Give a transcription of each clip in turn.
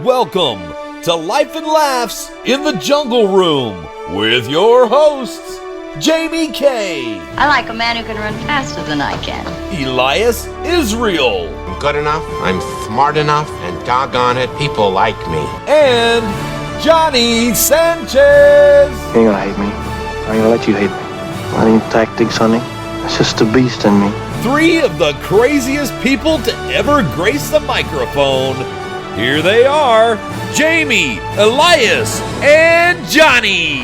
Welcome to Life and Laughs in the Jungle Room with your hosts, Jamie K. I like a man who can run faster than I can. Elias Israel. I'm good enough, I'm smart enough, and doggone it, people like me. And Johnny Sanchez. You ain't gonna hate me. I ain't gonna let you hate me. I need tactics, honey. It's just the beast in me. Three of the craziest people to ever grace the microphone. Here they are, Jamie, Elias, and Johnny.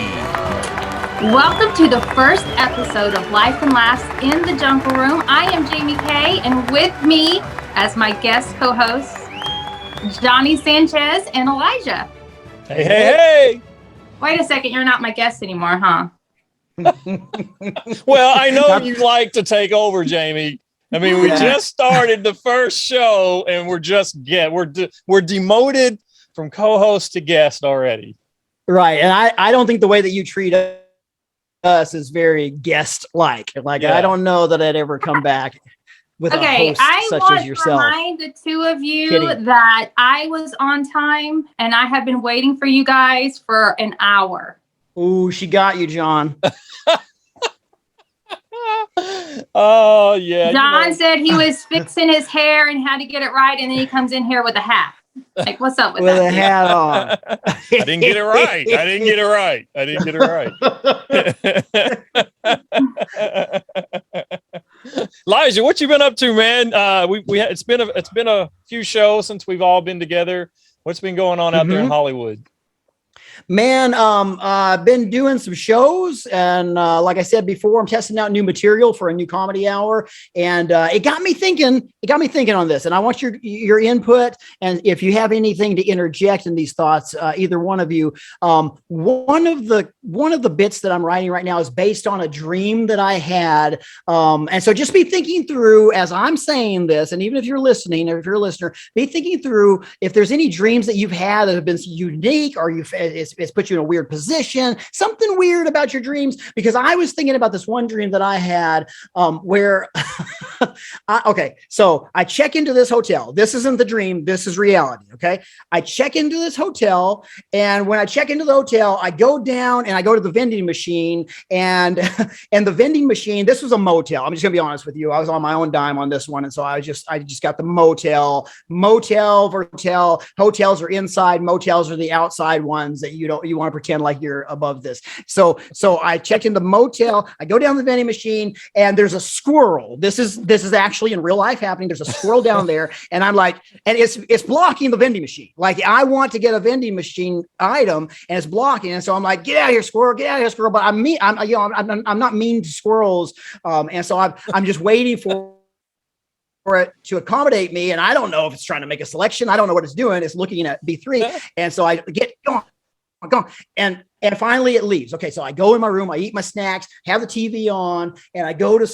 Welcome to the first episode of Life and Laughs in the Jungle Room. I am Jamie K, and with me as my guest co-hosts, Johnny Sanchez and Elijah. Hey, hey, hey! Wait a second, you're not my guest anymore, huh? Well, I know you like to take over, Jamie. I mean, we just started the first show, and we're demoted from co-host to guest already. Right, and I don't think the way that you treat us is very guest-like. I don't know that I'd ever come back with a host such as yourself. I want to remind the two of you that I was on time, and I have been waiting for you guys for an hour. Ooh, she got you, John. Oh, yeah. John said he was fixing his hair and had to get it right, and then he comes in here with a hat. Like, what's up with that? With a hat on. I didn't get it right. Elijah, what you been up to, man? It's been a few shows since we've all been together. What's been going on out there in Hollywood? Man, I've been doing some shows, and like I said before, I'm testing out new material for a new comedy hour, and it got me thinking on this, and I want your input, and if you have anything to interject in these thoughts, either one of you. One of the bits that I'm writing right now is based on a dream that I had, and so just be thinking through as I'm saying this, and even if you're listening, or if you're a listener, be thinking through if there's any dreams that you've had that have been unique, or it's put you in a weird position, something weird about your dreams, because I was thinking about this one dream that I had where, so I check into this hotel. This isn't the dream. This is reality. Okay. I check into this hotel, and when I check into the hotel, I go down and I go to the vending machine, and the vending machine, this was a motel. I'm just gonna be honest with you. I was on my own dime on this one. And so I just got the motel, hotels are inside, motels are the outside ones that you want to pretend like you're above this. So I checked in the motel, I go down the vending machine, and there's a squirrel. This is actually in real life happening. There's a squirrel down there, and I'm like, and it's blocking the vending machine. Like, I want to get a vending machine item, and it's blocking. And so I'm like, get out of here, squirrel, get out of here, squirrel. But I'm not mean to squirrels. And so I'm just waiting for it to accommodate me. And I don't know if it's trying to make a selection. I don't know what it's doing. It's looking at B3. And so I get going. And finally it leaves. Okay, so I go in my room, I eat my snacks, have the TV on, and I go to,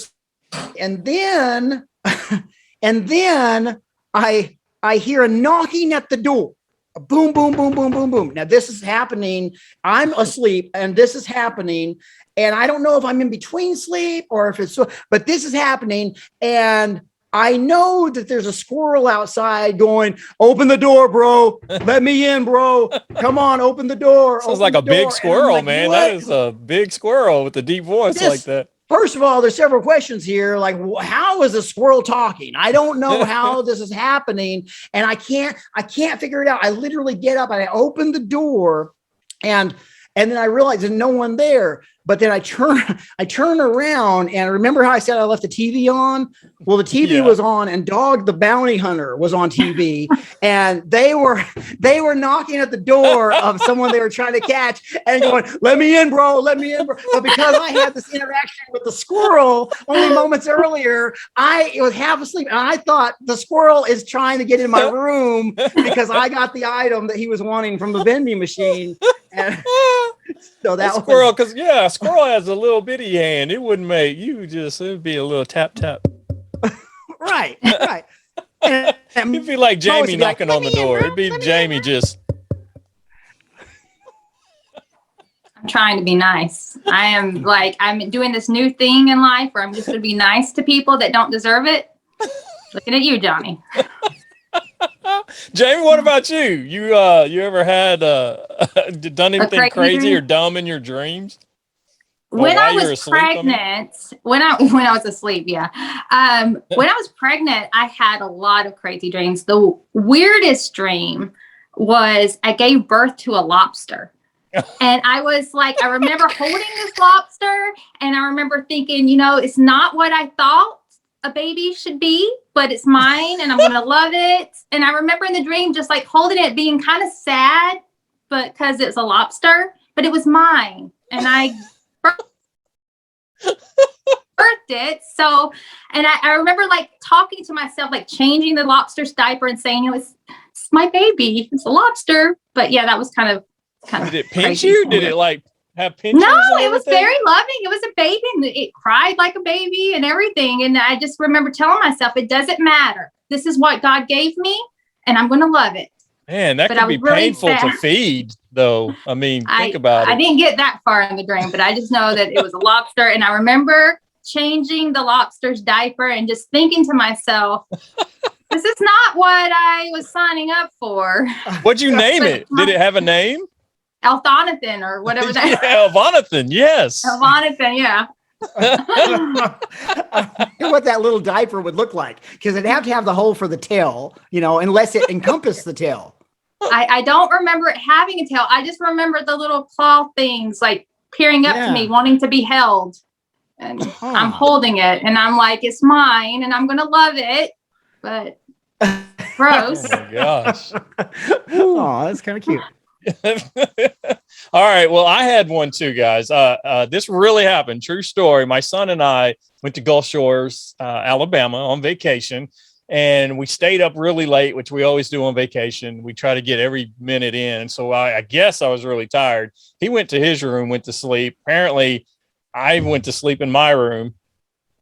and then I hear a knocking at the door. A boom, boom, boom, boom, boom, boom. Now this is happening. I'm asleep, and this is happening, and I don't know if I'm in between sleep or if it's so, but this is happening, and I know that there's a squirrel outside going, open the door, bro. Let me in, bro. Come on, open the door. Sounds like a big squirrel, man. That is a big squirrel with a deep voice like that. First of all, there's several questions here. Like, how is a squirrel talking? I don't know how this is happening, and I can't figure it out. I literally get up and I open the door, and then I realize there's no one there. But then I turn around, and remember how I said I left the TV on? Well, the TV was on, and Dog the Bounty Hunter was on TV, and they were knocking at the door of someone they were trying to catch and going, let me in, bro, let me in, bro. But because I had this interaction with the squirrel only moments earlier, I was half asleep, and I thought the squirrel is trying to get in my room because I got the item that he was wanting from the vending machine. And so that squirrel, because squirrel has a little bitty hand. It wouldn't make you just, it'd be a little tap tap. Right. It'd be like Jamie knocking on the door. It'd be Jamie just. I'm trying to be nice. I'm doing this new thing in life where I'm just going to be nice to people that don't deserve it. Looking at you, Johnny. Jamie, what about you? You ever had done anything crazy or dumb in your dreams? When I was pregnant, when I was asleep, yeah. When I was pregnant, I had a lot of crazy dreams. The weirdest dream was I gave birth to a lobster. And I was like, I remember holding this lobster and I remember thinking, it's not what I thought a baby should be, but it's mine and I'm going to love it. And I remember in the dream, just like holding it, being kind of sad, but because it's a lobster, but it was mine. And I birthed it. So, and I remember like talking to myself, like changing the lobster's diaper and saying, it's my baby. It's a lobster. But yeah, that was kind of Did it pinch you? Did it like have pinches? No, it was very loving. It was a baby and it cried like a baby and everything. And I just remember telling myself, it doesn't matter. This is what God gave me and I'm going to love it. Man, that could be really painful to feed though. I mean, think about it. I didn't get that far in the dream, but I just know that it was a lobster. And I remember changing the lobster's diaper and just thinking to myself, this is not what I was signing up for. What'd you name it? Did it have a name? Elthonathan or whatever that is. Yeah, Elvonathan, yes. Elvonathan, yeah. I wonder what that little diaper would look like, because it'd have to have the hole for the tail, unless it encompassed the tail. I don't remember it having a tail. I just remember the little claw things like peering up to me, wanting to be held. And I'm holding it and I'm like, it's mine and I'm going to love it. But gross. Oh my gosh. Oh, that's kind of cute. All right. Well, I had one too, guys. This really happened. True story. My son and I went to Gulf Shores, Alabama on vacation, and we stayed up really late, which we always do on vacation. We try to get every minute in. And so I guess I was really tired. He went to his room, went to sleep. Apparently, I went to sleep in my room.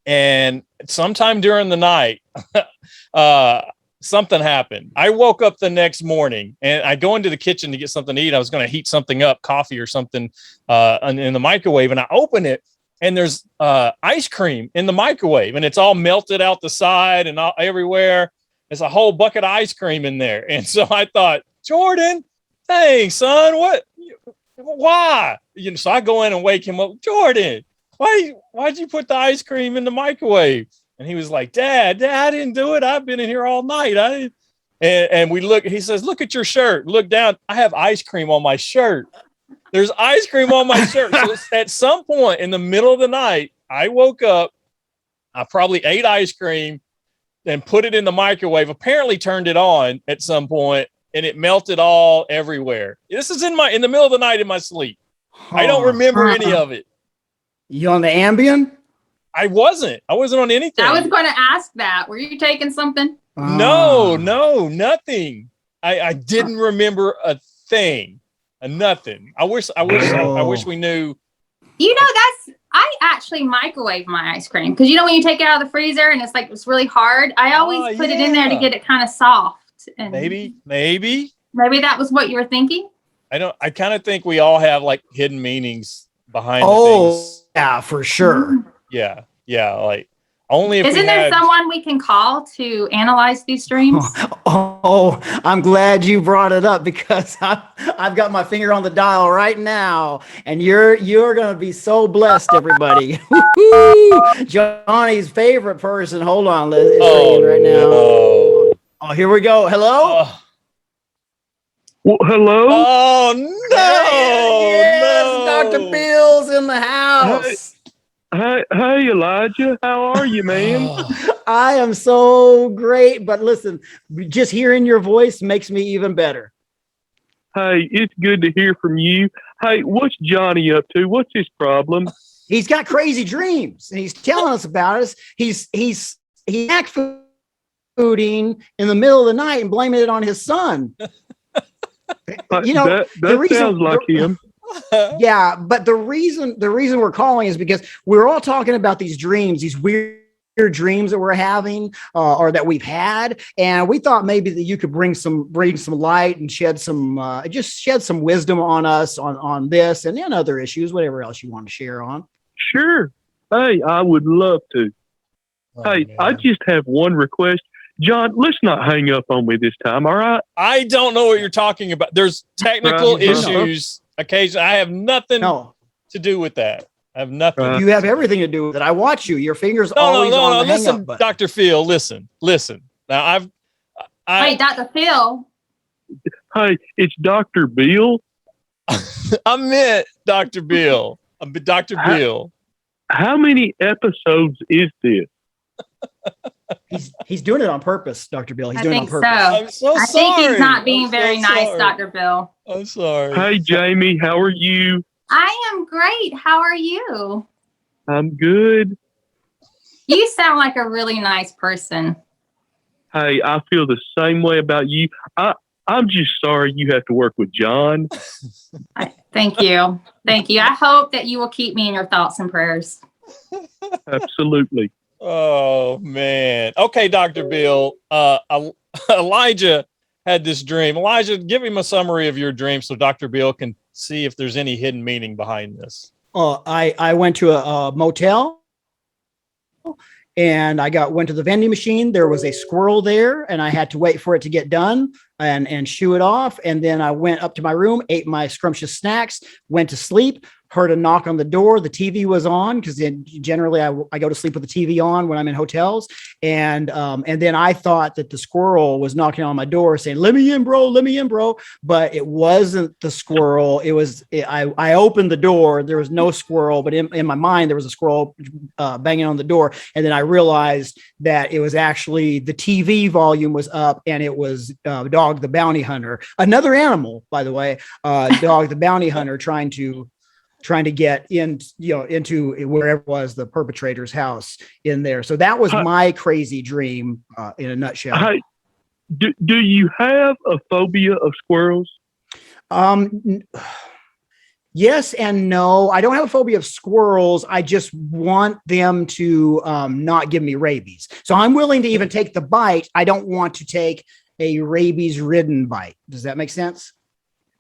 And sometime during the night, something happened. I woke up the next morning and I go into the kitchen to get something to eat. I was going to heat something up, coffee or something in the microwave. And I open it and there's ice cream in the microwave and it's all melted out the side and all, everywhere. There's a whole bucket of ice cream in there. And so I thought, Jordan, hey, son, why? So I go in and wake him up. Jordan, why'd you put the ice cream in the microwave? And he was like, Dad, I didn't do it. I've been in here all night. And we look, he says, look at your shirt. Look down. I have ice cream on my shirt. There's ice cream on my shirt. So at some point in the middle of the night, I woke up. I probably ate ice cream and put it in the microwave, apparently turned it on at some point, and it melted all everywhere. This is in the middle of the night in my sleep. I don't remember any of it. You on the Ambien? I wasn't on anything. I was going to ask that. Were you taking something? No, nothing. I didn't remember a thing, nothing. I wish we knew. I actually microwave my ice cream because when you take it out of the freezer and it's really hard. I always put it in there to get it kind of soft. And maybe that was what you were thinking. I kind of think we all have like hidden meanings behind the things. Yeah, for sure. Yeah. Like only if isn't there someone we can call to analyze these dreams? Oh, I'm glad you brought it up because I've got my finger on the dial right now, and you're gonna be so blessed, everybody. Johnny's favorite person. Hold on, Liz. Right now. No. Oh, here we go. Hello. Well, hello. Oh no! Yes, Dr. Bill's in the house. Hey, Elijah, how are you, man? I am so great, but listen, just hearing your voice makes me even better. Hey, it's good to hear from you. Hey, what's Johnny up to? What's his problem? He's got crazy dreams, and he's telling us about it. He's act fooding in the middle of the night and blaming it on his son. That sounds like him. Yeah, but the reason we're calling is because we're all talking about these dreams, these weird dreams that we're having or that we've had, and we thought maybe that you could bring some light and shed some wisdom on us on this and then other issues, whatever else you want to share on. Sure. Hey, I would love to. Man. I just have one request. John, let's not hang up on me this time, all right? I don't know what you're talking about. There's technical Right. issues. Occasionally, I have nothing to do with that. I have nothing. You have everything to do with it. I watch you. Your fingers No. on the hang Listen, up button. Dr. Phil, listen. Now Wait, Dr. Phil. Hey, it's Dr. Bill. I meant Dr. Bill. Dr. Bill. How many episodes is this? He's doing it on purpose, Dr. Bill. He's I doing it on think purpose. so. I'm so I sorry. think he's not being I'm very so nice, sorry. Dr. Bill. I'm sorry. Hey, Jamie, how are you? I am great. How are you? I'm good. You sound like a really nice person. Hey, I feel the same way about you. I'm just sorry you have to work with John. Thank you. Thank you. I hope that you will keep me in your thoughts and prayers. Absolutely. Oh man. Okay, Dr. Bill. Elijah had this dream. Elijah, give him a summary of your dream so Dr. Bill can see if there's any hidden meaning behind this. I went to a motel and I went to the vending machine. There was a squirrel there and I had to wait for it to get done and shoo it off. And then I went up to my room, ate my scrumptious snacks, went to sleep, heard a knock on the door. The TV was on because generally I go to sleep with the TV on when I'm in hotels. And then I thought that the squirrel was knocking on my door saying, let me in, bro. Let me in, bro. But it wasn't the squirrel. I opened the door. There was no squirrel, but in my mind, there was a squirrel banging on the door. And then I realized that it was actually the TV volume was up and it was Dog the Bounty Hunter, another animal, by the way, Dog the Bounty Hunter trying to get into wherever it was the perpetrator's house in there. So that was my crazy dream in a nutshell. Hey, do you have a phobia of squirrels? Yes and no. I don't have a phobia of squirrels. I just want them to not give me rabies. So I'm willing to even take the bite. I don't want to take a rabies-ridden bite. Does that make sense?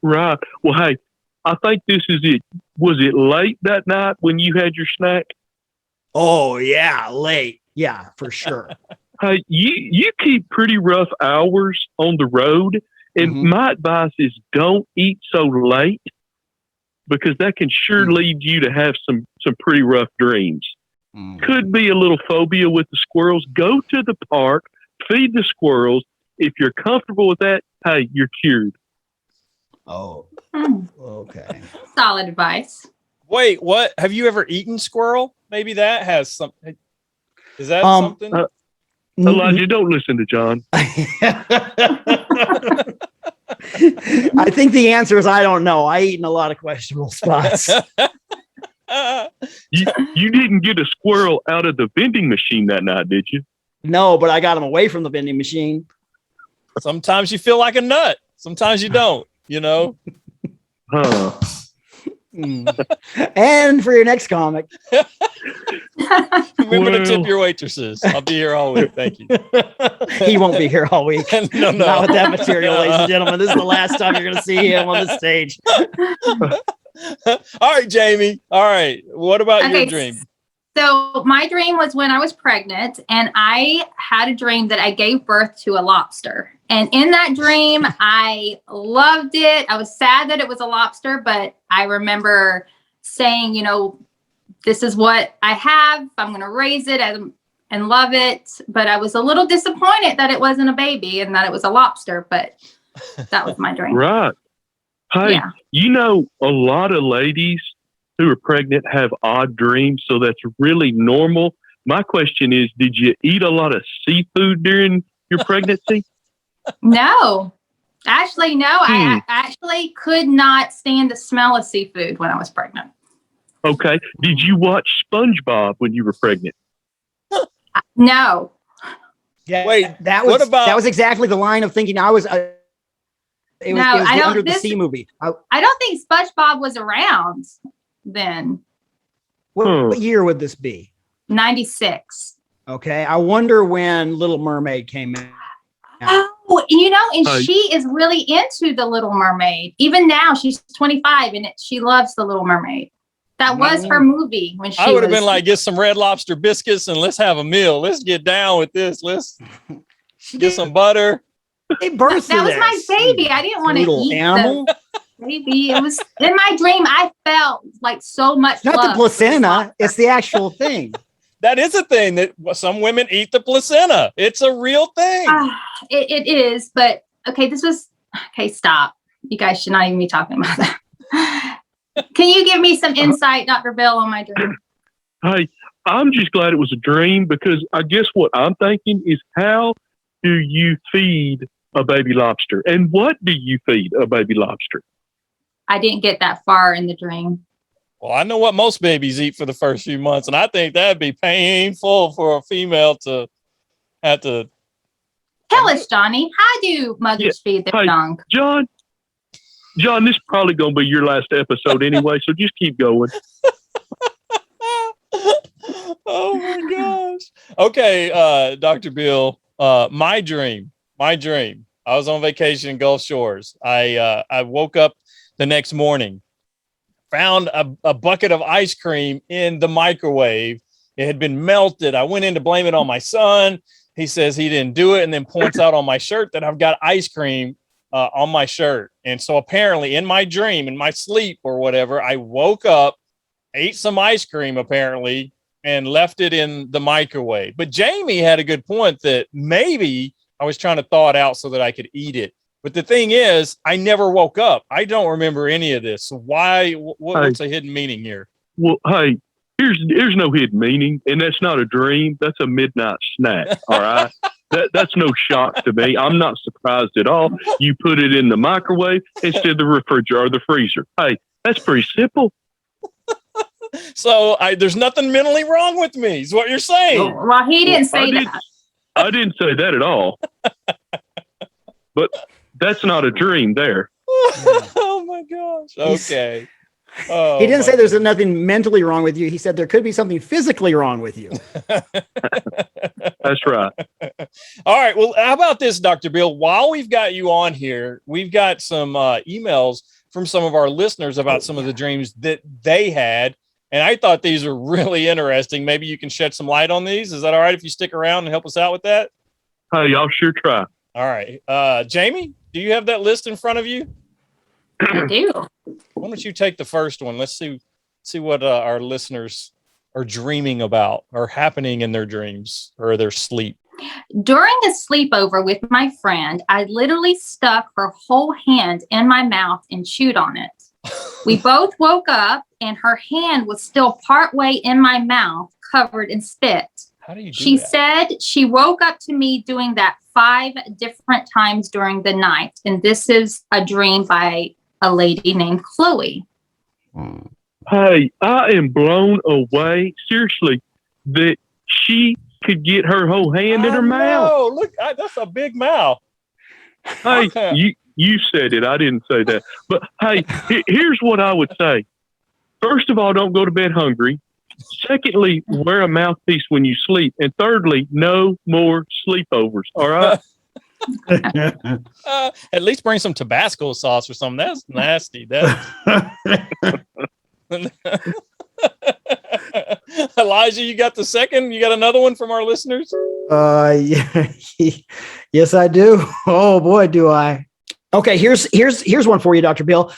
Right. Well, hey, I think this is it. Was it late that night when you had your snack? Oh, yeah, late. Yeah, for sure. Hey, you keep pretty rough hours on the road, and my advice is don't eat so late because that can sure lead you to have some pretty rough dreams. Could be a little phobia with the squirrels. Go to the park, feed the squirrels. If you're comfortable with that, hey, you're cured. Oh, okay. Solid advice. Wait, what? Have you ever eaten squirrel? Maybe that has something. Is that something? Elijah, don't listen to John. I think the answer is I don't know. I eat in a lot of questionable spots. You didn't get a squirrel out of the vending machine that night, did you? No, but I got him away from the vending machine. Sometimes you feel like a nut. Sometimes you don't, Huh. And for your next comic. Remember to tip your waitresses. I'll be here all week. Thank you. He won't be here all week. No. Not with that material, ladies and gentlemen. This is the last time you're going to see him on the stage. All right, Jamie. All right. What about your dream? So my dream was when I was pregnant and I had a dream that I gave birth to a lobster. And in that dream, I loved it. I was sad that it was a lobster, but I remember saying, this is what I have. I'm going to raise it and love it. But I was a little disappointed that it wasn't a baby and that it was a lobster, but that was my dream. Right. Hey, a lot of ladies who are pregnant have odd dreams, so that's really normal. My question is, did you eat a lot of seafood during your pregnancy? No. Actually, no. I actually could not stand the smell of seafood when I was pregnant. Okay. Did you watch SpongeBob when you were pregnant? No. Yeah, wait, that was exactly the line of thinking I was. It was the Under the Sea movie. I don't think SpongeBob was around then. What year would this be? 96. Okay. I wonder when Little Mermaid came in. Oh, and she is really into the Little Mermaid. Even now, she's 25 and she loves the Little Mermaid. That was her movie when she I would have been like, get some Red Lobster biscuits and let's have a meal. Let's get down with this. Get some butter. They birthed That was my this. baby. I didn't want to Little eat animal. the baby. It was in my dream. I felt like so much Not love the for this placenta. lobster. It's the actual thing. That is a thing that some women eat the placenta. It's a real thing. It is, but okay, stop. You guys should not even be talking about that. Can you give me some insight, Dr. Bill, on my dream? Hey, I'm just glad it was a dream because I guess what I'm thinking is how do you feed a baby lobster? And what do you feed a baby lobster? I didn't get that far in the dream. Well, I know what most babies eat for the first few months, and I think that'd be painful for a female to have to. Tell us, Johnny, how do mothers feed their young? John, this is probably going to be your last episode anyway, so just keep going. Oh my gosh. Okay, Dr. Bill, my dream. I was on vacation in Gulf Shores. I woke up the next morning, found a bucket of ice cream in the microwave. It had been melted. I went in to blame it on my son. He says he didn't do it, and then points out on my shirt that I've got ice cream on my shirt. And so apparently in my dream, in my sleep or whatever, I woke up, ate some ice cream apparently, and left it in the microwave. But Jamie had a good point that maybe I was trying to thaw it out so that I could eat it. But the thing is, I never woke up. I don't remember any of this. So why? What's a hidden meaning here? Well, hey, here's no hidden meaning, and that's not a dream. That's a midnight snack. All right, that's no shock to me. I'm not surprised at all. You put it in the microwave instead of the refrigerator or the freezer. Hey, that's pretty simple. So there's nothing mentally wrong with me, is what you're saying. Well, he didn't say that. I didn't say that at all. But that's not a dream there. Oh my gosh. Okay. Oh, He didn't say there's nothing mentally wrong with you. He said there could be something physically wrong with you. That's right. All right. Well, how about this, Dr. Bill? While we've got you on here, we've got some emails from some of our listeners about some of the dreams that they had. And I thought these are really interesting. Maybe you can shed some light on these. Is that all right if you stick around and help us out with that? Hey, I'll sure try. All right. Jamie, do you have that list in front of you? I do. Why don't you take the first one? Let's see what our listeners are dreaming about or happening in their dreams or their sleep. During a sleepover with my friend, I literally stuck her whole hand in my mouth and chewed on it. We both woke up and her hand was still partway in my mouth, covered in spit. How do you do She that? said she woke up to me doing that 5 different times during the night. And this is a dream by a lady named Chloe. Hey, I am blown away, seriously, that she could get her whole hand in her mouth. Oh, look, that's a big mouth. Hey, you said it. I didn't say that. But hey, here's what I would say. First of all, don't go to bed hungry. Secondly, wear a mouthpiece when you sleep. And thirdly, no more sleepovers. All right. At least bring some Tabasco sauce or something. That's nasty. Elijah, you got the second? You got another one from our listeners? Yeah, yes, I do. Oh boy, do I. Okay, here's one for you, Dr. Bill.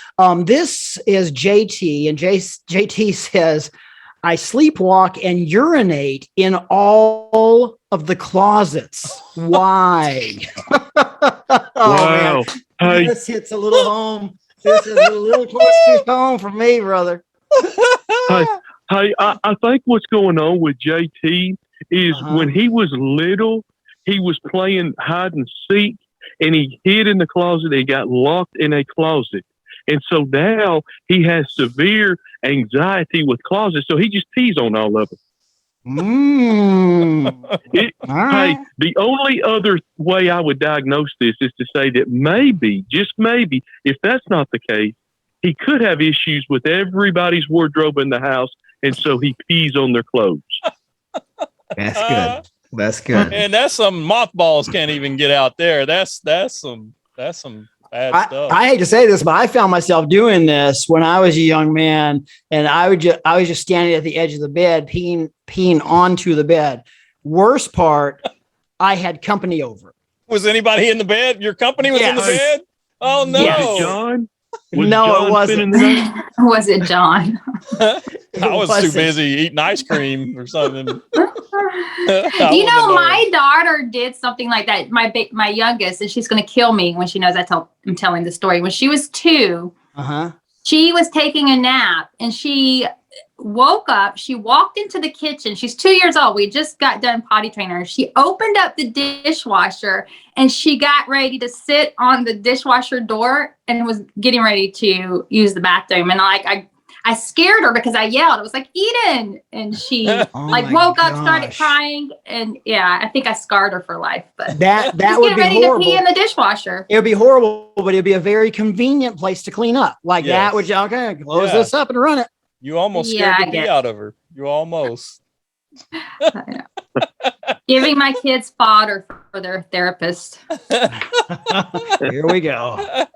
This is JT, and JT says, I sleepwalk and urinate in all of the closets. Why? Wow. Man. Hey. This hits a little home. This is a little close to home for me, brother. Hey, I think what's going on with JT is when he was little, he was playing hide and seek, and he hid in the closet. He got locked in a closet. And so now he has severe anxiety with closets, so he just pees on all of them. Hey, the only other way I would diagnose this is to say that maybe, just maybe, if that's not the case, he could have issues with everybody's wardrobe in the house, and so he pees on their clothes. That's good. That's good. And that's some mothballs can't even get out there. That's some bad stuff. I hate to say this, but I found myself doing this when I was a young man, and I was just standing at the edge of the bed, peeing onto the bed. Worst part, I had company over. Was anybody in the bed? Your company was in the bed? Oh, no. Yes. Was it John? Was No, John it wasn't. spending the night? Was it John? I was too wasn't. busy eating ice cream or something. My daughter did something like that. My youngest, and she's going to kill me when she knows I'm telling the story. When she was 2, she was taking a nap, and she woke up. She walked into the kitchen. She's 2 years old. We just got done potty training her. She opened up the dishwasher, and she got ready to sit on the dishwasher door and was getting ready to use the bathroom. And I scared her because I yelled. I was like, Eden. And she woke up, started crying. And yeah, I think I scarred her for life. But that would be ready horrible. to pee in the dishwasher. It would be horrible, but it'd be a very convenient place to clean up. Like that would close this up and run it. You almost scared the pee out of her. You almost. Giving my kids fodder for their therapist. Here we go.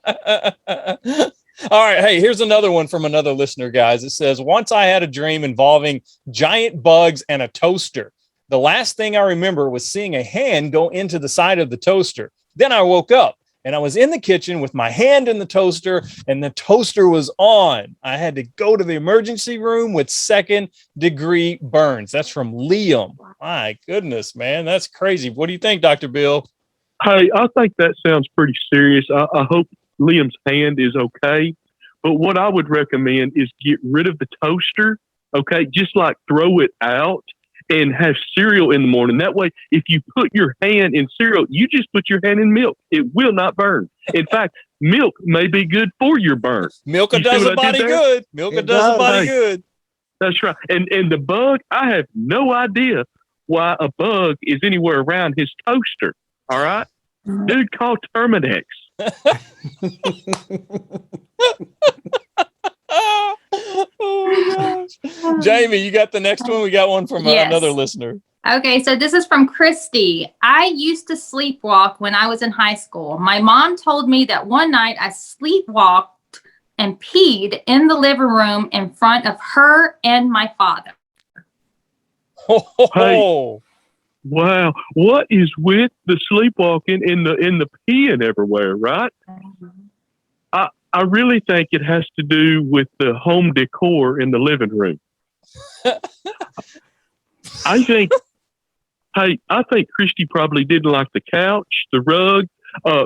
All right. Hey, here's another one from another listener, guys. It says, once I had a dream involving giant bugs and a toaster. The last thing I remember was seeing a hand go into the side of the toaster. Then I woke up and I was in the kitchen with my hand in the toaster and the toaster was on. I had to go to the emergency room with 2nd-degree burns. That's from Liam. My goodness, man. That's crazy. What do you think, Dr. Bill? Hey, I think that sounds pretty serious. I hope Liam's hand is okay. But what I would recommend is get rid of the toaster. Okay. Just like throw it out and have cereal in the morning. That way, if you put your hand in cereal, you just put your hand in milk. It will not burn. In fact, milk may be good for your burn. Milk does a body good. Milk does a body good. That's right. And the bug, I have no idea why a bug is anywhere around his toaster. All right? Dude, call Terminex. Oh my gosh. Jamie, you got the next one? We got one from another listener. Okay, so this is from Christy. I used to sleepwalk when I was in high school. My mom told me that one night I sleepwalked and peed in the living room in front of her and my father. Hey, wow. What is with the sleepwalking in the peeing everywhere, right? I really think it has to do with the home decor in the living room. I think Christy probably didn't like the couch, the rug,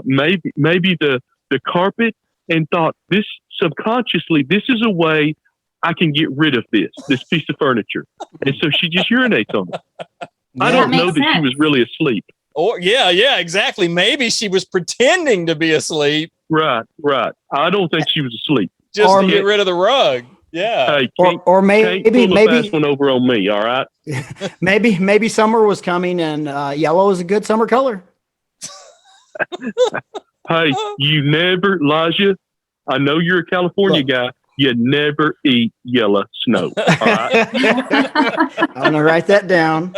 maybe the carpet, and thought this subconsciously, this is a way I can get rid of this piece of furniture. And so she just urinates on it. I don't know that she was really asleep. Or yeah, exactly. Maybe she was pretending to be asleep. Right. I don't think she was asleep. Just to get rid of the rug. Yeah. Hey, or maybe fast one over on me. All right. maybe summer was coming and yellow is a good summer color. Hey, you never, Elijah, I know you're a California guy. You never eat yellow snow. All right. I'm gonna write that down.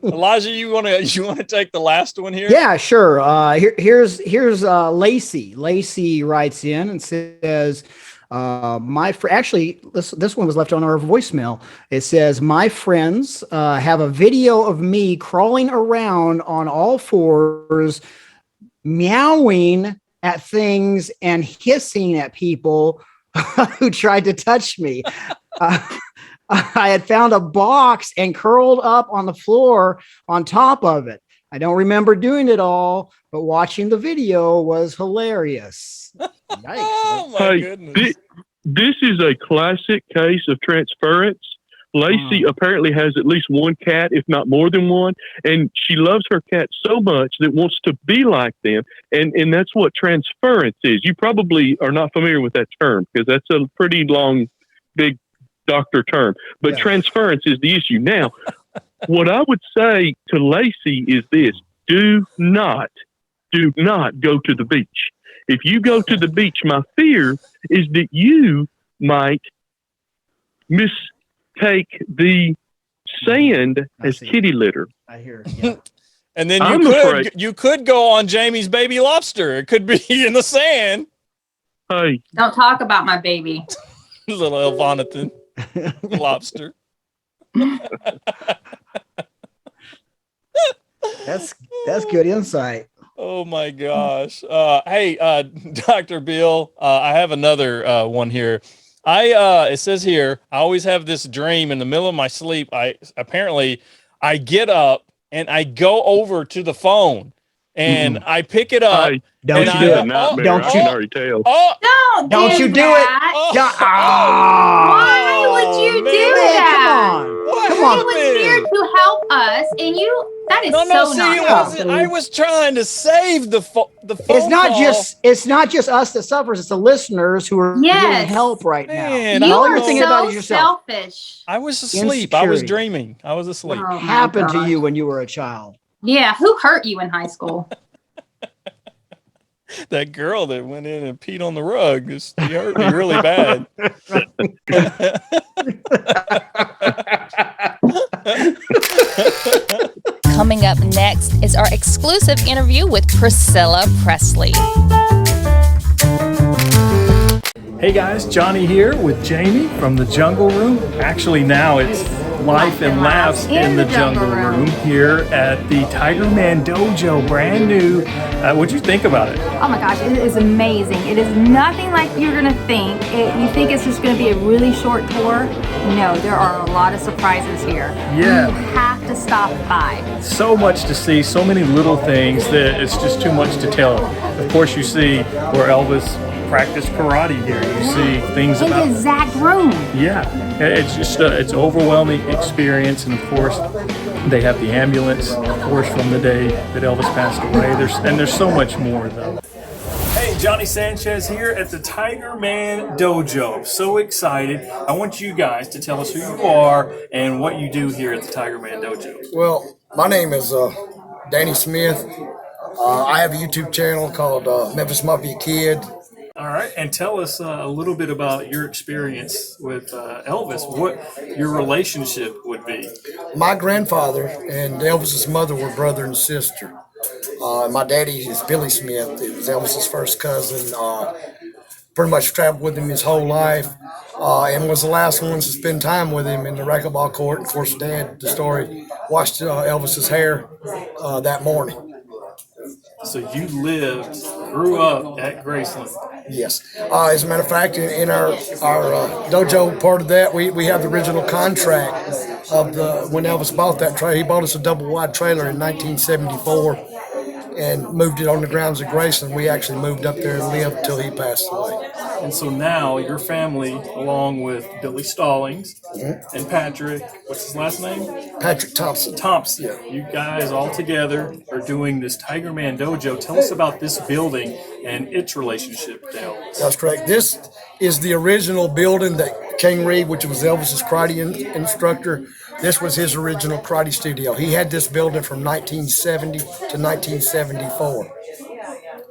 Elijah, you want to take the last one here? Yeah, sure. Here's Lacey. Lacey writes in and says, actually, this one was left on our voicemail. It says, my friends have a video of me crawling around on all fours, meowing at things and hissing at people who tried to touch me. I had found a box and curled up on the floor on top of it. I don't remember doing it all, but watching the video was hilarious. Yikes. Oh my goodness. This is a classic case of transference. Lacey apparently has at least one cat, if not more than one, and she loves her cat so much that wants to be like them, and that's what transference is. You probably are not familiar with that term because that's a pretty long, big doctor term, but transference is the issue. Now, what I would say to Lacey is this: do not go to the beach. If you go to the beach, my fear is that you might mistake the sand as kitty litter. I hear it. Yeah. And then you could go on Jamie's baby lobster. It could be in the sand. Hey, don't talk about my baby. Little Elvonathan lobster. That's good insight. Oh my gosh. Hey, Dr. Bill, I have another one here. It says here, I always have this dream in the middle of my sleep. I get up and I go over to the phone and I pick it up. Don't and you do it. Nightmare. Don't I can already tell. Don't you do that. it. Why would you do that? Come on. He was here to help us, and that is No, so see, not it healthy. wasn't. I was trying to save the phone It's not just us that suffers, it's the listeners who are getting help right Man, now. You All are you're thinking so about is yourself. selfish. I was asleep. I was Insecurity. dreaming. I was asleep. Oh, my Happened to gosh. you when you were a child. Yeah, who hurt you in high school? That girl that went in and peed on the rug, she hurt me really bad. Coming up next is our exclusive interview with Priscilla Presley. Hey guys, Johnny here with Jamie from the Jungle Room. Actually, now it's Life and Laughs in the Jungle Room here at the Tiger Man Dojo, brand new. What'd you think about it? Oh my gosh, it is amazing. It is nothing like you're gonna think. You think it's just gonna be a really short tour? No, there are a lot of surprises here. Yeah. You have to stop by. So much to see, so many little things that it's just too much to tell. Of course, you see where Elvis practiced karate here. You see things In about the exact room. Yeah, it's just it's an overwhelming experience, and of course they have the ambulance, of course, from the day that Elvis passed away. There's so much more though. Hey, Johnny Sanchez here at the Tiger Man Dojo. So excited! I want you guys to tell us who you are and what you do here at the Tiger Man Dojo. Well, my name is Danny Smith. I have a YouTube channel called Memphis Mafia Kid. All right, and tell us a little bit about your experience with Elvis, what your relationship would be. My grandfather and Elvis's mother were brother and sister. My daddy is Billy Smith. It was Elvis's first cousin. Pretty much traveled with him his whole life, and was the last one to spend time with him in the racquetball court. Of course, Dad, the story, washed Elvis's hair that morning. So you grew up at Graceland. Yes. As a matter of fact, in our dojo part of that, we have the original contract of when Elvis bought that trailer. He bought us a double wide trailer in 1974 and moved it on the grounds of Graceland. We actually moved up there and lived until he passed away. And so now your family, along with Billy Stallings and Patrick, what's his last name? Patrick Thompson. Yeah. You guys all together are doing this Tiger Man Dojo. Tell us about this building and its relationship to Elvis. That's correct. This is the original building that King Reed, which was Elvis's karate instructor, this was his original karate studio. He had this building from 1970 to 1974.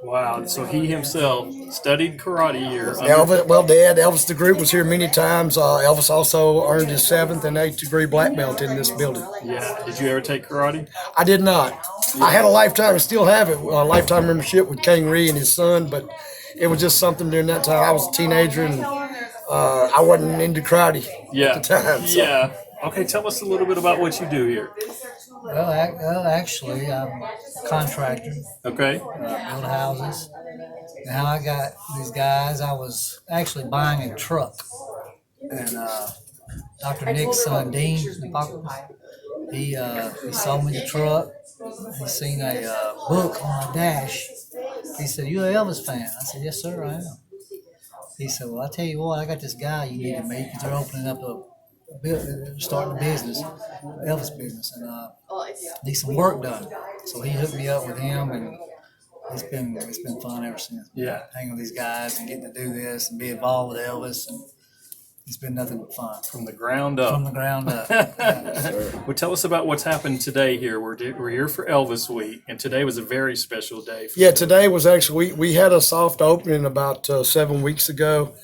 Wow. So he himself studied karate here. Elvis the group was here many times. Elvis also earned his 7th and 8th degree black belt in this building. Yeah. Did you ever take karate? I did not. I had a lifetime, I still have it, a lifetime membership with King Reed and his son, but it was just something during that time. I was a teenager and I wasn't into karate at the time. So. Yeah. Okay, tell us a little bit about what you do here. Well, actually, I'm a contractor. Okay. Build houses. And how I got these guys, I was actually buying a truck. And Dr. Nick's son, Dean, he sold me the truck. He seen a book on my dash. He said, "You an Elvis fan?" I said, "Yes, sir, I am." He said, "Well, I tell you what, I got this guy you need to meet because they're opening up starting a business, Elvis business, and need some work done." So he hooked me up with him, and it's been fun ever since. Yeah, hanging with these guys and getting to do this and be involved with Elvis, and it's been nothing but fun from the ground up. Yeah. Well, tell us about what's happened today here. We're here for Elvis Week, and today was a very special day. Today was actually we had a soft opening about 7 weeks ago.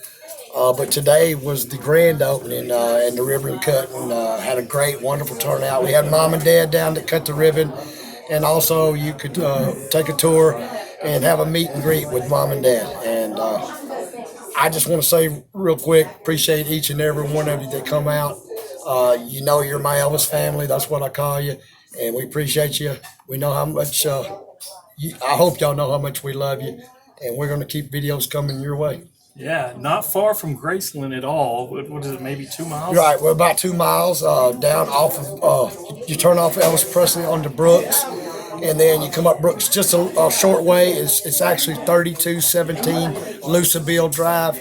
But today was the grand opening and the ribbon cutting. Had a great, wonderful turnout. We had Mom and Dad down to cut the ribbon, and also you could take a tour and have a meet and greet with Mom and Dad. And I just want to say real quick, appreciate each and every one of you that come out. You know you're my Elvis family. That's what I call you. and we appreciate you. We know how much, I hope y'all know how much we love you, and we're going to keep videos coming your way. Yeah, not far from Graceland at all. What is it, maybe 2 miles? Right, we're about 2 miles down off of, you turn off Elvis Presley onto Brooks, and then you come up Brooks just a short way. It's actually 3217 Luciville Drive.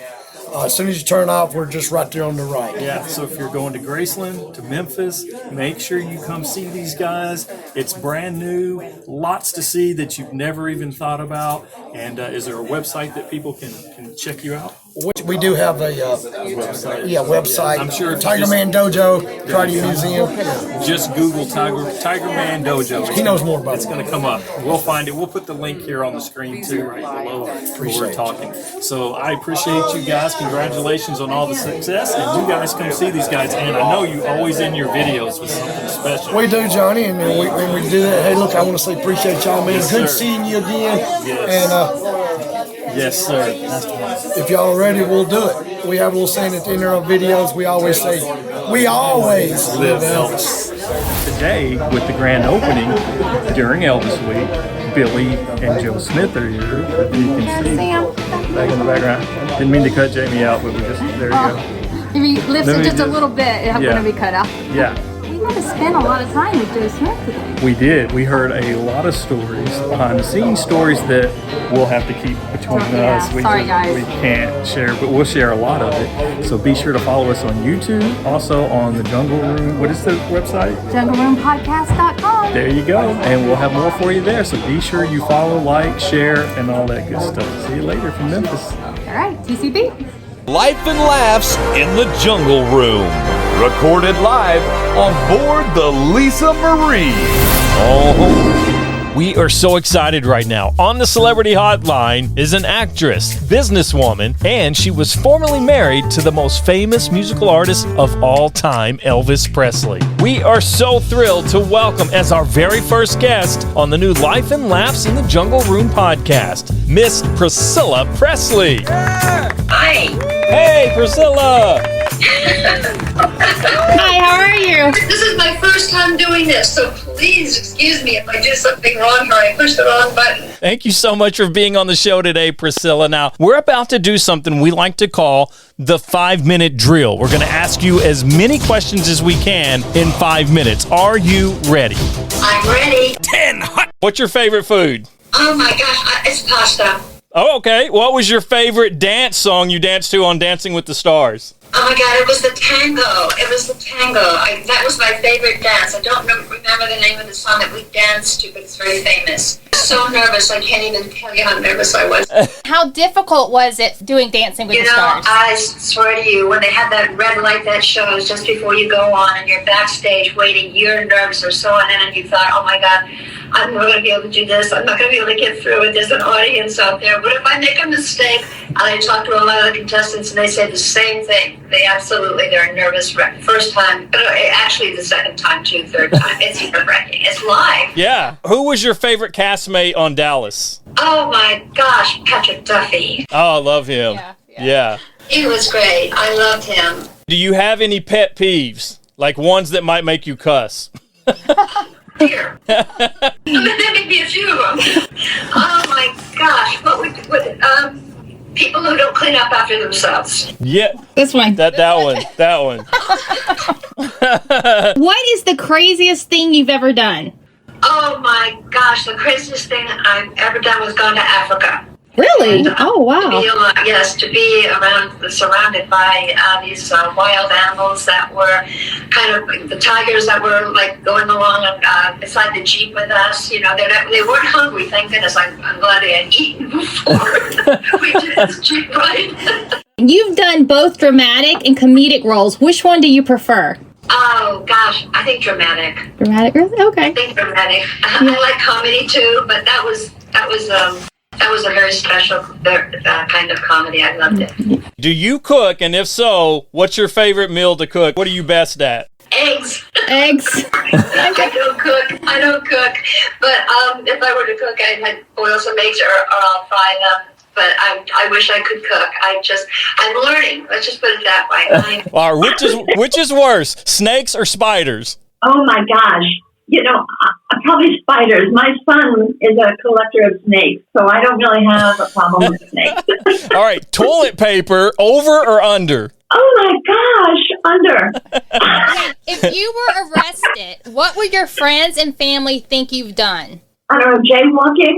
As soon as you turn off, we're just right there on the right. Yeah, so if you're going to Graceland, to Memphis, make sure you come see these guys. It's brand new, lots to see that you've never even thought about. And is there a website that people can check you out? We do have a website. I'm sure Tiger Man Dojo, Karate Museum. Just Google Tiger Man Dojo. He knows more about it. It's going to come up. We'll find it. We'll put the link here on the screen too, right below where we're talking. So I appreciate you guys. Congratulations on all the success. And you guys come see these guys. And I know you always in your videos with something special. We do, Johnny, and when we do that, hey, look, I want to say appreciate y'all, man. Yes, Good sir. seeing you again. Yes. And yes, sir. if y'all are ready, we'll do it. We have a little saying at the end of our videos. We always say, we always live Elvis. Today, with the grand opening during Elvis Week, Billy and Joe Smith are here. If you can see back in the background. Didn't mean to cut Jamie out, but we just, there you go. If you lift it just a little bit, it's going to be cut out. Yeah. We got to spend a lot of time with Joe Smith today. We did. We heard a lot of stories, behind the scenes stories that we'll have to keep between us. Sorry, guys. We can't share, but we'll share a lot of it. So be sure to follow us on YouTube, also on the Jungle Room. What is the website? JungleRoomPodcast.com. There you go. And we'll have more for you there. So be sure you follow, like, share, and all that good stuff. See you later from Memphis. All right, TCB. Life and Laughs in the Jungle Room. Recorded live on board the Lisa Marie. Oh, we are so excited right now. On the Celebrity Hotline is an actress, businesswoman, and she was formerly married to the most famous musical artist of all time, Elvis Presley. We are so thrilled to welcome as our very first guest on the new Life and Laughs in the Jungle Room podcast, Miss Priscilla Presley. Hi. Hey, Priscilla. Hi, how are you? This is my first time doing this, so please excuse me if I do something wrong or I push the wrong button. Thank you so much for being on the show today, Priscilla. Now, we're about to do something we like to call the 5-minute drill. We're going to ask you as many questions as we can in 5 minutes. Are you ready? I'm ready. 10 hot. What's your favorite food? Oh my gosh, it's pasta. Oh, okay. What was your favorite dance song you danced to on Dancing with the Stars? Oh my God, it was the tango. That was my favorite dance. I don't remember the name of the song that we danced to, but it's very famous. So nervous, I can't even tell you how nervous I was. How difficult was it doing Dancing with the Stars? I swear to you, when they had that red light, that shows just before you go on and you're backstage waiting, your nerves are so on end and you thought, oh my God, I'm not going to be able to do this. I'm not going to be able to get through it. There's an audience out there. What if I make a mistake? And I talked to a lot of the contestants and they said the same thing. They're nervous. First time, actually the second time too, third time. It's nerve-wracking. It's live. Yeah. Who was your favorite castmate on Dallas? Oh my gosh, Patrick Duffy. Oh, I love him. Yeah. He was great. I loved him. Do you have any pet peeves? Like ones that might make you cuss? Here. There may be a few of them. Oh my gosh. People who don't clean up after themselves. Yeah. This one. That one. What is the craziest thing you've ever done? Oh my gosh, the craziest thing I've ever done was gone to Africa. Really? And, oh, wow. To be surrounded by these wild animals that were kind of the tigers that were like going along beside the Jeep with us. They weren't hungry, thank goodness. I'm glad they had eaten before we did this Jeep ride. You've done both dramatic and comedic roles. Which one do you prefer? Oh gosh, I think dramatic. Dramatic, really? Okay. I think dramatic. I like comedy too, but that was a very special kind of comedy. I loved it. Do you cook? And if so, what's your favorite meal to cook? What are you best at? Eggs. I don't cook. But if I were to cook, I'd boil some eggs or I'll fry them. But I wish I could cook. I'm learning. Let's just put it that way. All right, which is worse, snakes or spiders? Oh my gosh. Probably spiders. My son is a collector of snakes, so I don't really have a problem with snakes. All right, toilet paper, over or under? Oh my gosh, under. If you were arrested, what would your friends and family think you've done? I don't know, jaywalking.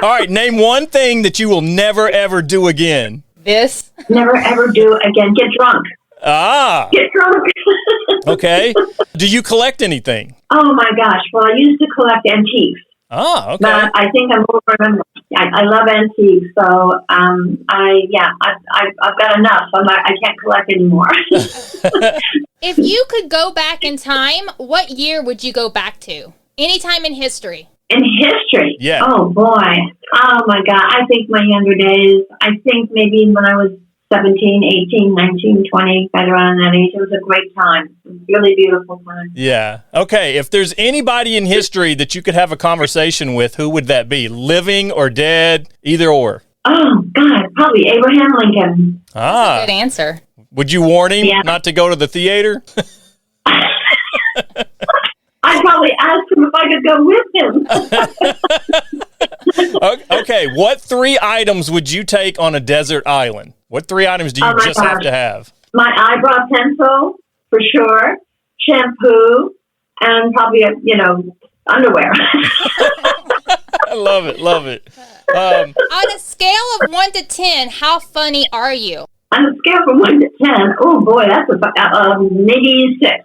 All right, name one thing that you will never, ever do again. This? Never ever do again. Get drunk. Ah. Get drunk. Okay. Do you collect anything? Oh my gosh. Well, I used to collect antiques. Oh, okay. But I think I'm over them. I love antiques, so I've got enough. I can't collect anymore. If you could go back in time, what year would you go back to? Anytime in history. In history? Yeah. Oh boy. Oh my God. I think my younger days. I think maybe when I was 17, 18, 19, 20, right around that age. It was a great time. It was a really beautiful time. Yeah. Okay. If there's anybody in history that you could have a conversation with, who would that be? Living or dead? Either or. Oh, God. Probably Abraham Lincoln. Ah. Good answer. Would you warn him not to go to the theater? I'd probably ask him if I could go with him. Okay. What 3 items would you take on a desert island? What 3 items do you just have to have? My eyebrow pencil, for sure. Shampoo, and probably, underwear. I love it. Love it. On a scale of 1 to 10, how funny are you? On a scale from 1 to 10, oh boy, that's maybe 6.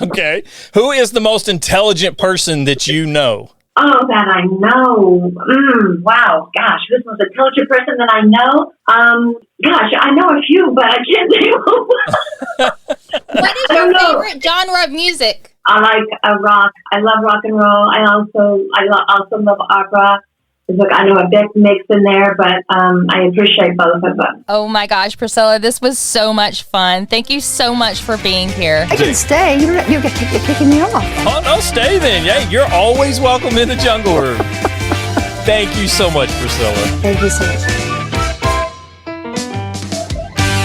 Okay. Who is the most intelligent person that you know? Oh, that I know. Wow. Gosh, who's the most intelligent person that I know? Gosh, I know a few, but I can't name them. What is your favorite genre of music? I like rock. I love rock and roll. I also love opera. Look, I know a bit mixed in there, but I appreciate both of them. Oh my gosh, Priscilla, this was so much fun. Thank you so much for being here. I can stay. You're kicking me off. Oh, no, stay then. Yeah, you're always welcome in the Jungle Room. Thank you so much, Priscilla. Thank you so much.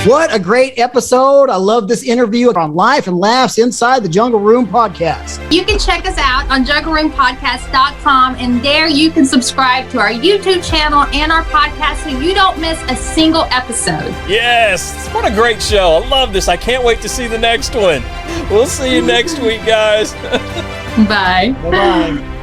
What a great episode. I love this interview on Life and Laughs Inside the Jungle Room podcast. You can check us out on jungleroompodcast.com, and there you can subscribe to our YouTube channel and our podcast so you don't miss a single episode. Yes. What a great show. I love this. I can't wait to see the next one. We'll see you next week, guys. Bye. Bye-bye.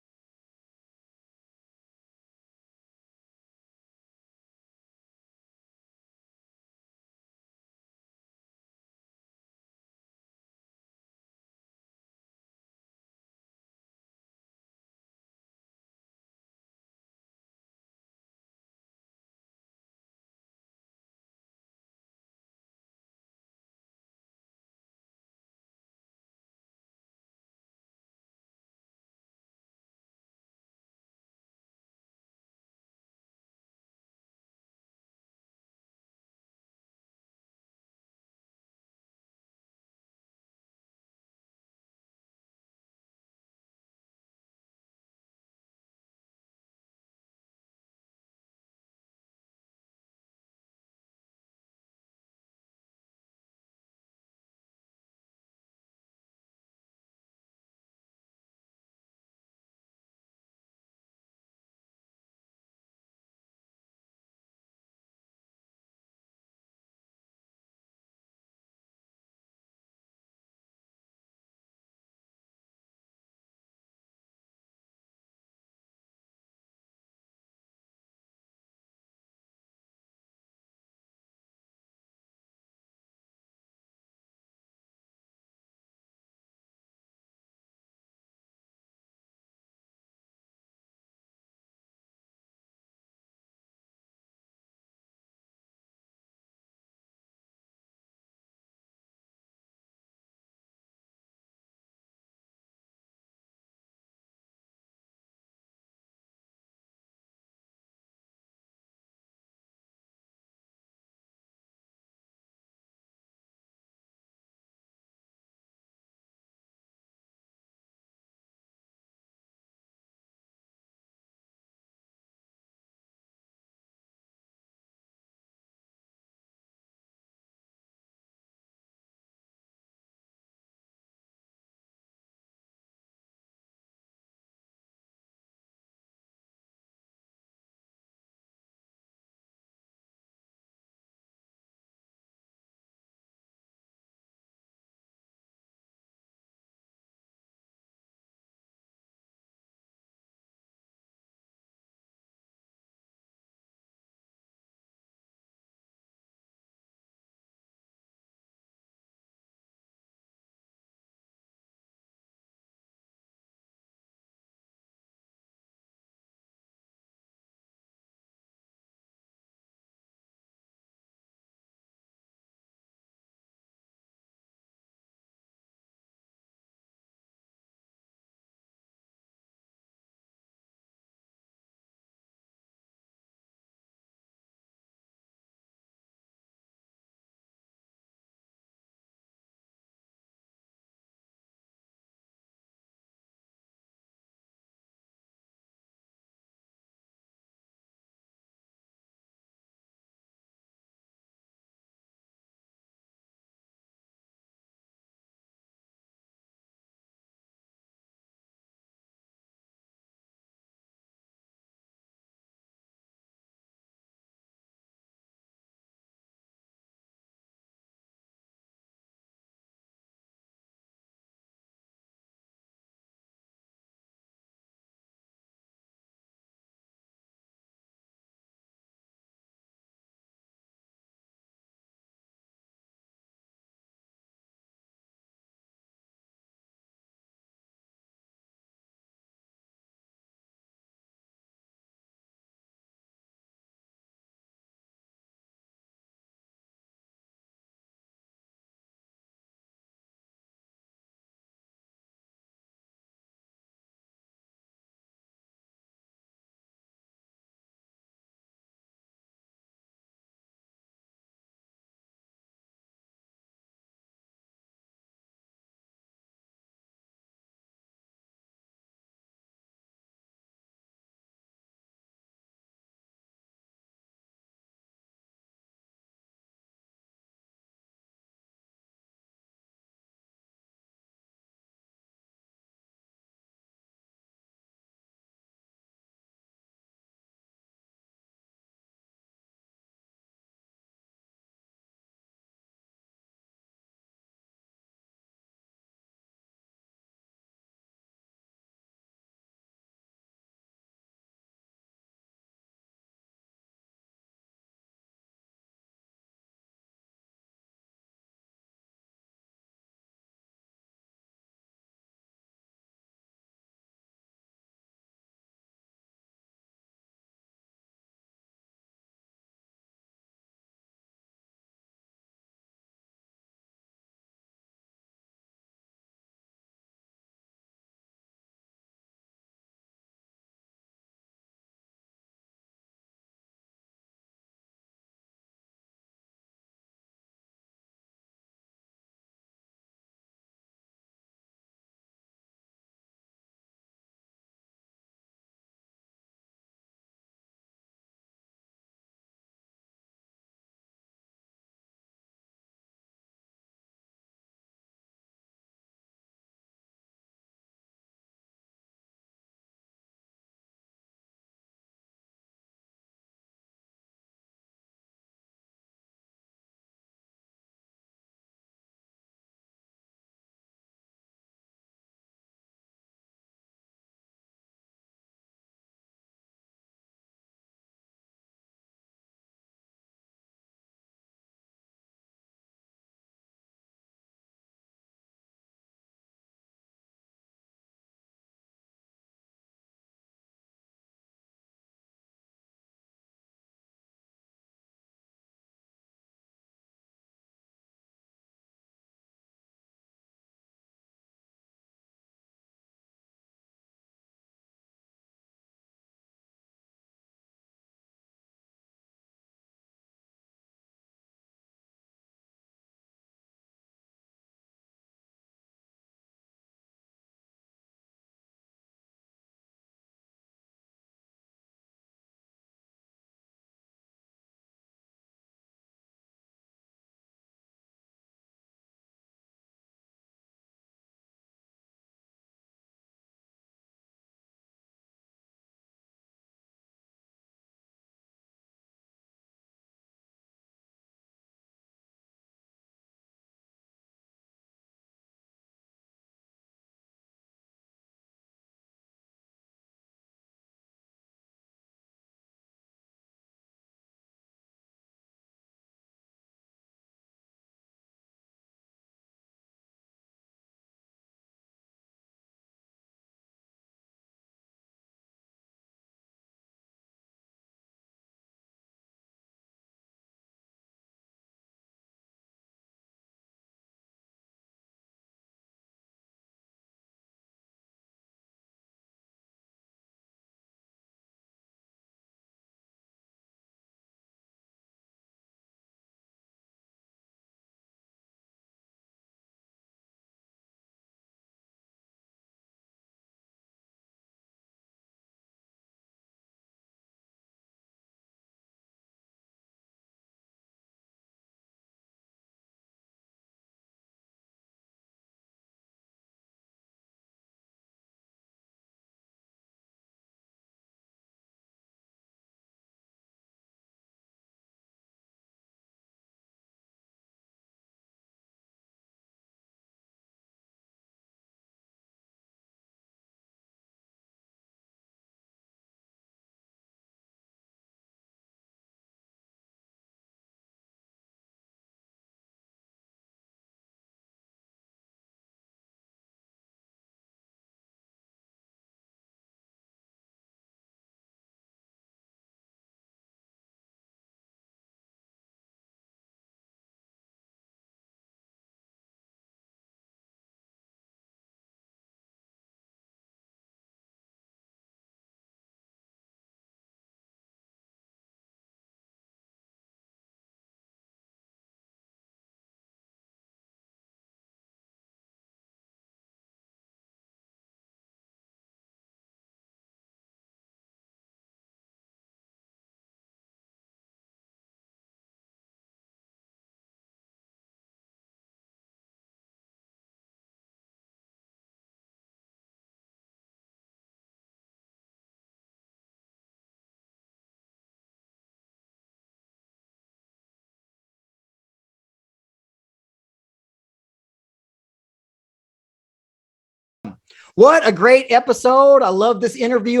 What a great episode. I love this interview.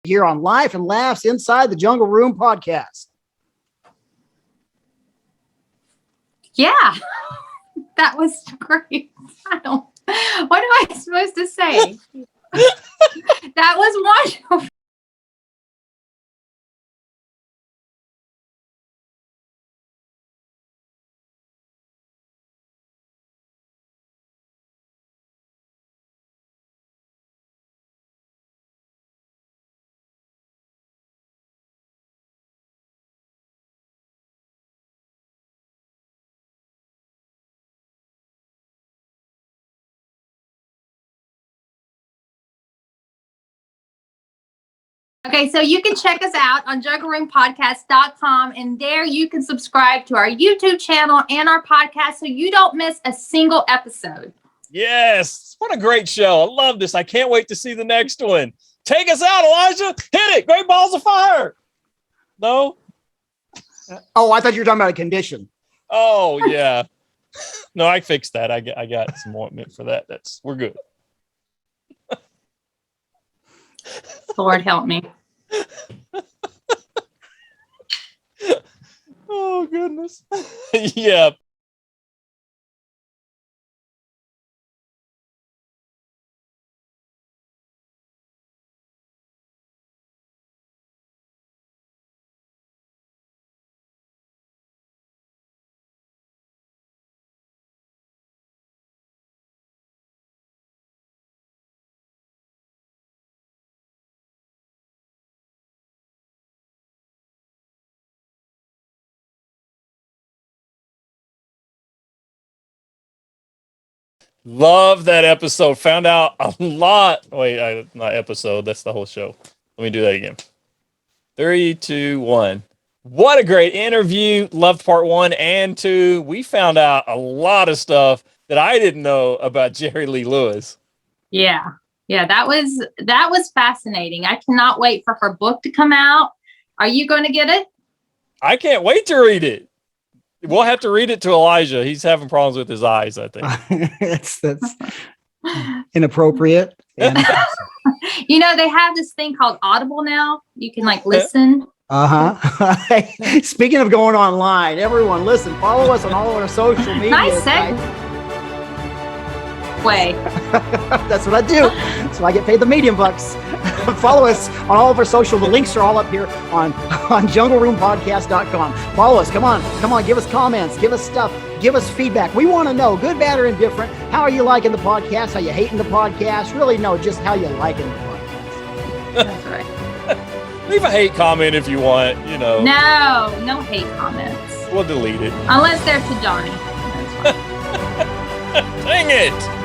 Here on Life and Laughs Inside the Jungle Room podcast. Yeah, that was great. What am I supposed to say? That was wonderful. Okay, so you can check us out on jungleroompodcast.com, and there you can subscribe to our YouTube channel and our podcast so you don't miss a single episode. Yes. What a great show. I love this. I can't wait to see the next one. Take us out, Elijah. Hit it. Great balls of fire. No? Oh, I thought you were talking about a condition. Oh, yeah. No, I fixed that. I got some ointment for that. We're good. Lord help me. Oh, goodness. Yeah. Love that episode. Found out a lot. Wait, not episode. That's the whole show. Let me do that again. 3, 2, 1. What a great interview. Loved part 1 and 2. We found out a lot of stuff that I didn't know about Jerry Lee Lewis. Yeah. Yeah, that was fascinating. I cannot wait for her book to come out. Are you going to get it? I can't wait to read it. We'll have to read it to Elijah. He's having problems with his eyes, I think. that's inappropriate. And you know, they have this thing called Audible now. You can listen. Speaking of going online, everyone listen, follow us on all our social media. Nice way. That's what I do. So I get paid the medium bucks. Follow us on all of our social. The links are all up here on jungleroompodcast.com. Follow us. Come on. Give us comments. Give us stuff. Give us feedback. We want to know, good, bad, or indifferent. How are you liking the podcast? How you hating the podcast? Really know just how you liking the podcast. That's right. Leave a hate comment if you want, No hate comments. We'll delete it. Unless they're to Johnny. That's fine. Dang it.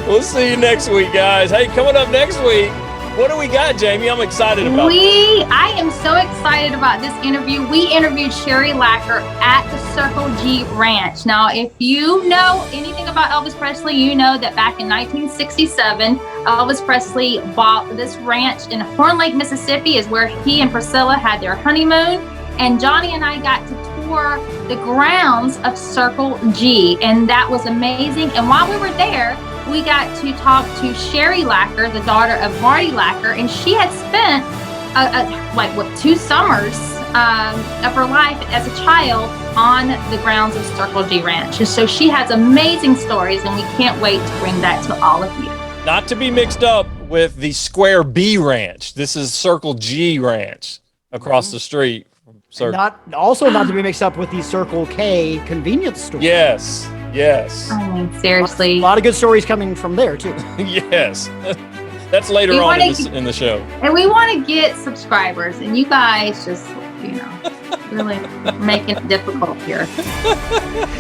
We'll see you next week, guys. Hey, coming up next week, what do we got, Jamie? I'm excited about I am so excited about this interview. We interviewed Sherry Lacker at the Circle G Ranch. Now, if you know anything about Elvis Presley, you know that back in 1967, Elvis Presley bought this ranch in Horn Lake, Mississippi, is where he and Priscilla had their honeymoon. And Johnny and I got to tour the grounds of Circle G, and that was amazing. And while we were there, we got to talk to Sherry Lacker, the daughter of Marty Lacker, and she had spent 2 summers of her life as a child on the grounds of Circle G Ranch. And so she has amazing stories, and we can't wait to bring that to all of you. Not to be mixed up with the Square B Ranch. This is Circle G Ranch across the street. Not to be mixed up with the Circle K convenience store. Yes. I mean, seriously. A lot of good stories coming from there, too. Yes. That's later on in the show. And we want to get subscribers, and you guys just, really making it difficult here.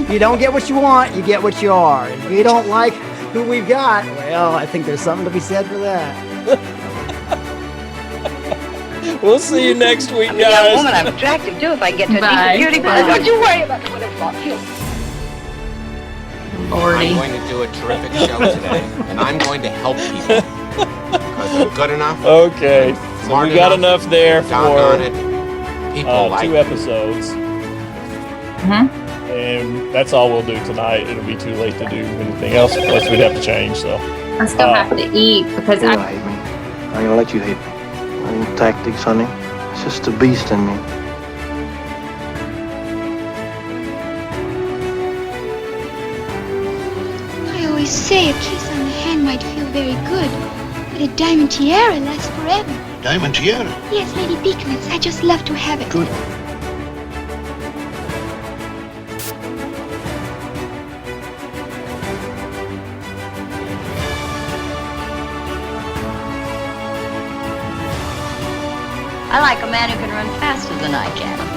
You don't get what you want, you get what you are. If you don't like who we've got, well, I think there's something to be said for that. We'll see you next week, guys. Young woman, I'm attractive too if I get to a decent beauty bar. Don't you worry about what it's about you. Lordy. I'm going to do a terrific show today, and I'm going to help people because I'm good enough. Okay, so we got enough there for people like 2 episodes. Mm-hmm. And that's all we'll do tonight. It'll be too late to do anything else, plus we'd have to change. So I still have to eat because You hate me. I ain't gonna let you hate me. I ain't tactics, honey. It's just the beast in me. I always say a kiss on the hand might feel very good, but a diamond tiara lasts forever. Diamond tiara? Yes, Lady Beaconets, I just love to have it. Good. I like a man who can run faster than I can.